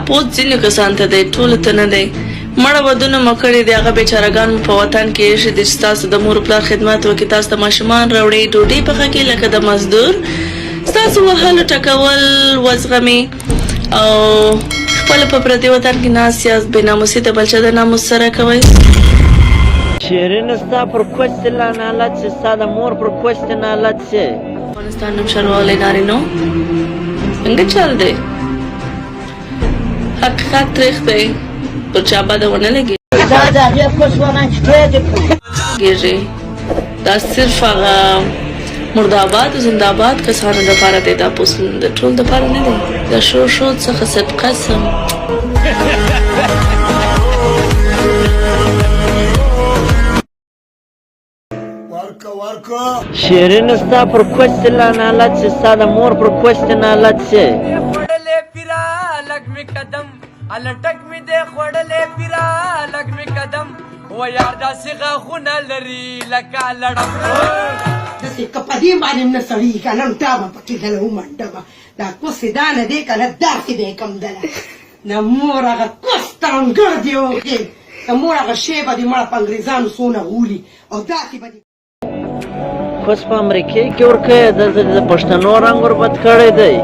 پوت ځینې کسان ته دی ټولو ته نه دی مړه ودونه مو کړي دي هغه بیچارهګان مو په وطن کې ایښي دي چې تاسو د مور پلار خدمت وکړي تاسو ته ماشومان راوړي ډوډۍ پخه کړي لکه د مزدور ستاسو وهلو ټکول وزغمي او خپل په پردي وطن کې ناست یاست بې ناموسي د بل چا د ناموس سره کوئ شیرین ستا پر کوستې لا نالت شي ستا د مور پر کوستې نالت شي افغانستان نوم شروالی نارینو څنګه چل دی حقیقت تریخ دی پر چا باندې ونه لګېږي دا صرف هغه مرداباد او زنداباد کسانو دپاره دی دا پوس د ټول دپاره نه دی د شو څخه صدقه سم شیرین ستا پر کوستې لا نالت شي ستا د مور پر کوستې نالت شي خوړلې پیرا لګ می قدم الټک می دې خوړلې پیرا لګ می قدم و یار داسې غاښونه لري لکه لړم داسې که په دې باندې نه سړي که نن دا به پکې دله ومنډمه دا کوسې دا نه دی که نه داسې دی کم دله د مور هغه کوس ترنګړ دې وکړې د مور هغه شی به دې مړه په انګریزانو څونه غولي او داسې به دې کوس په امریکې کې ورکوې دلته د پښتنو رنګ ور بد کړی دی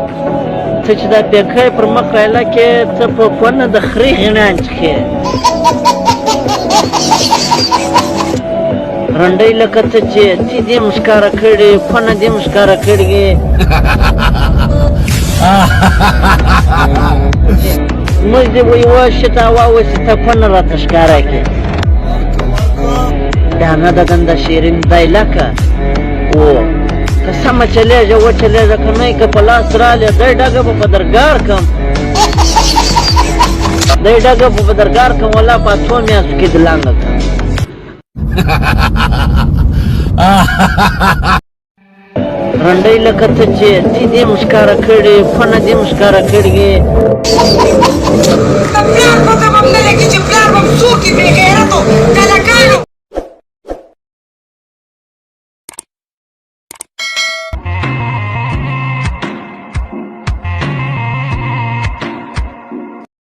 ته چې دا پیکی پر مخ ویله کې ته په کونه د خرې غینان څښې رنډۍ لکه ته چې تی دې م ښکاره کړي کونه دې م ښکاره کړي موږ دې ویوه شته واوسې ته کونه راته ښکاره کړې دانه د ګنده شیرین دی لکه او که سمه چلیږه وچلیږه که نه که په لاس رالې دی ډګه به په درګار کم دی ډګه به په درګار کم ولا په اتو میاشتو کې د لانګه کم رنډۍ لکه ته چې تی دې م ښکاره کړي کونه دې م ښکاره کړي د پلار په ته به م نه لګي چې پلار به م څوک یې بې غیرتو